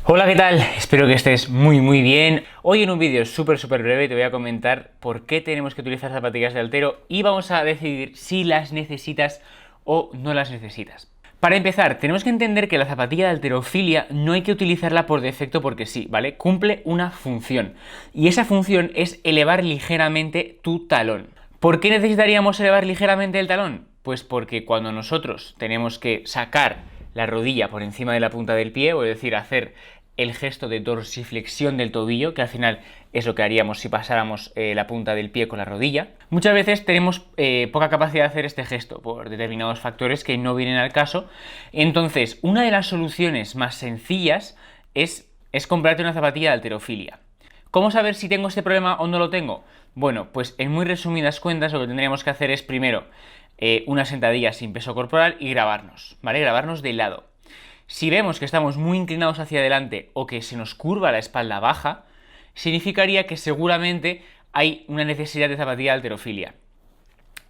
Hola, ¿qué tal? Espero que estés muy bien. Hoy en un vídeo súper breve te voy a comentar por qué tenemos que utilizar zapatillas de altero y vamos a decidir si las necesitas o no las necesitas. Para empezar, tenemos que entender que la zapatilla de halterofilia no hay que utilizarla por defecto porque sí, ¿vale? Cumple una función y esa función es elevar ligeramente tu talón. ¿Por qué necesitaríamos elevar ligeramente el talón? Pues porque cuando nosotros tenemos que sacar la rodilla por encima de la punta del pie, o es decir, hacer el gesto de dorsiflexión del tobillo, que al final es lo que haríamos si pasáramos la punta del pie con la rodilla. Muchas veces tenemos poca capacidad de hacer este gesto por determinados factores que no vienen al caso. Entonces, una de las soluciones más sencillas es comprarte una zapatilla de halterofilia. ¿Cómo saber si tengo este problema o no lo tengo? Bueno, pues en muy resumidas cuentas lo que tendríamos que hacer es primero una sentadilla sin peso corporal y grabarnos, ¿vale? Grabarnos de lado. Si vemos que estamos muy inclinados hacia adelante o que se nos curva la espalda baja, significaría que seguramente hay una necesidad de zapatilla de halterofilia.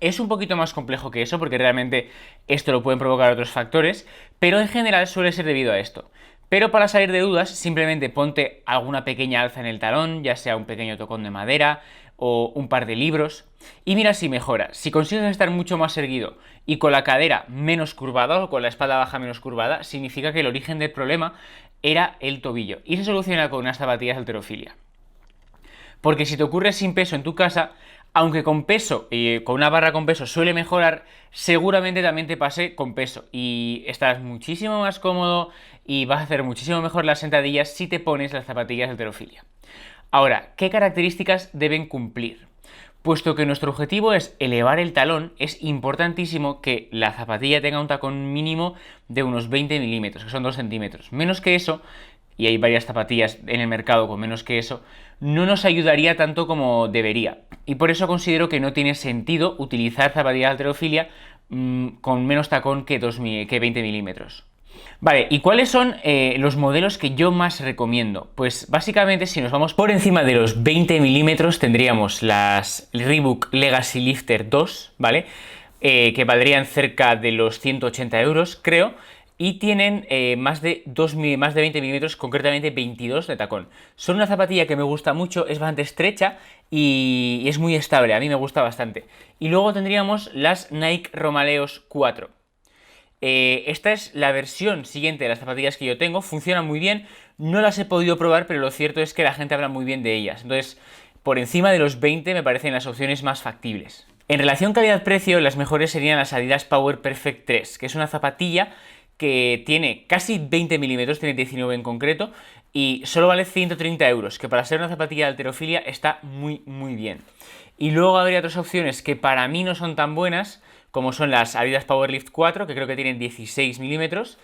Es un poquito más complejo que eso porque realmente esto lo pueden provocar otros factores, pero en general suele ser debido a esto. Pero para salir de dudas, simplemente ponte alguna pequeña alza en el talón, ya sea un pequeño tocón de madera o un par de libros, y mira si mejora. Si consigues estar mucho más erguido y con la cadera menos curvada o con la espalda baja menos curvada, significa que el origen del problema era el tobillo y se soluciona con unas zapatillas de halterofilia. Porque si te ocurre sin peso en tu casa, aunque con peso, con una barra con peso suele mejorar, seguramente también te pase con peso. Y estarás muchísimo más cómodo y vas a hacer muchísimo mejor las sentadillas si te pones las zapatillas de halterofilia. Ahora, ¿qué características deben cumplir? Puesto que nuestro objetivo es elevar el talón, es importantísimo que la zapatilla tenga un tacón mínimo de unos 20 milímetros, que son 2 centímetros. Menos que eso, y hay varias zapatillas en el mercado con menos que eso, no nos ayudaría tanto como debería. Y por eso considero que no tiene sentido utilizar zapatillas de halterofilia con menos tacón que 20 milímetros. Vale, ¿y cuáles son los modelos que yo más recomiendo? Pues básicamente si nos vamos por encima de los 20 milímetros tendríamos las Reebok Legacy Lifter 2, ¿vale? Que valdrían cerca de los 180 euros, creo, y tienen más de 20 milímetros, concretamente 22 de tacón. Son una zapatilla que me gusta mucho, es bastante estrecha y es muy estable, a mí me gusta bastante. Y luego tendríamos las Nike Romaleos 4. Esta es la versión siguiente de las zapatillas que yo tengo, funcionan muy bien, no las he podido probar, pero lo cierto es que la gente habla muy bien de ellas. Entonces, por encima de los 20 me parecen las opciones más factibles. En relación calidad-precio, las mejores serían las Adidas Power Perfect 3, que es una zapatilla que tiene casi 20 milímetros, tiene 19 en concreto, y solo vale 130 euros, que para ser una zapatilla de halterofilia está muy bien. Y luego habría otras opciones que para mí no son tan buenas, como son las Adidas Powerlift 4, que creo que tienen 16 milímetros,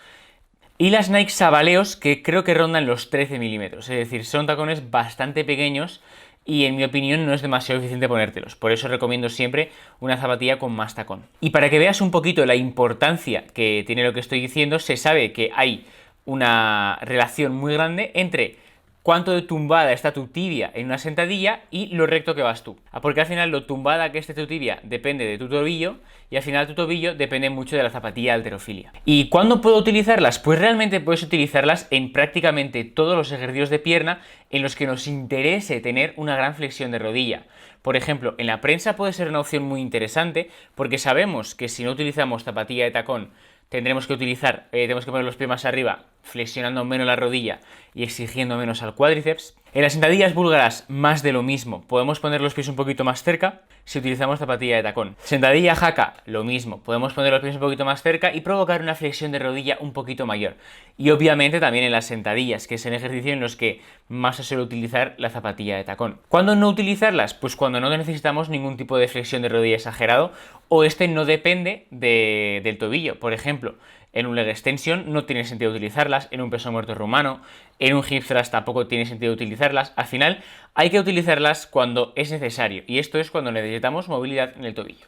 y las Nike Sabaleos, que creo que rondan los 13 milímetros. Es decir, son tacones bastante pequeños y en mi opinión no es demasiado eficiente ponértelos. Por eso recomiendo siempre una zapatilla con más tacón. Y para que veas un poquito la importancia que tiene lo que estoy diciendo, se sabe que hay una relación muy grande entre cuánto de tumbada está tu tibia en una sentadilla y lo recto que vas tú. Porque al final lo tumbada que esté tu tibia depende de tu tobillo y al final tu tobillo depende mucho de la zapatilla de halterofilia. ¿Y cuándo puedo utilizarlas? Pues realmente puedes utilizarlas en prácticamente todos los ejercicios de pierna en los que nos interese tener una gran flexión de rodilla. Por ejemplo, en la prensa puede ser una opción muy interesante porque sabemos que si no utilizamos zapatilla de tacón tenemos que poner los pies más arriba, flexionando menos la rodilla y exigiendo menos al cuádriceps. En las sentadillas búlgaras, más de lo mismo. Podemos poner los pies un poquito más cerca si utilizamos zapatilla de tacón. Sentadilla jaca, lo mismo. Podemos poner los pies un poquito más cerca y provocar una flexión de rodilla un poquito mayor. Y obviamente también en las sentadillas, que es el ejercicio en los que más se suele utilizar la zapatilla de tacón. ¿Cuándo no utilizarlas? Pues cuando no necesitamos ningún tipo de flexión de rodilla exagerado o este no depende del tobillo. Por ejemplo, en un leg extension no tiene sentido utilizarlas, en un peso muerto rumano, en un hip thrust tampoco tiene sentido utilizarlas. Al final hay que utilizarlas cuando es necesario y esto es cuando necesitamos movilidad en el tobillo.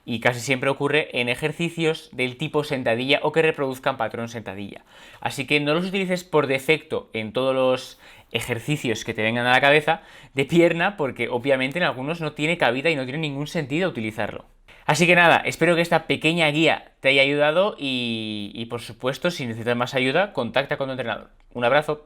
Y casi siempre ocurre en ejercicios del tipo sentadilla o que reproduzcan patrón sentadilla. Así que no los utilices por defecto en todos los ejercicios que te vengan a la cabeza de pierna porque obviamente en algunos no tiene cabida y no tiene ningún sentido utilizarlo. Así que nada, espero que esta pequeña guía te haya ayudado y por supuesto, si necesitas más ayuda, contacta con tu entrenador. Un abrazo.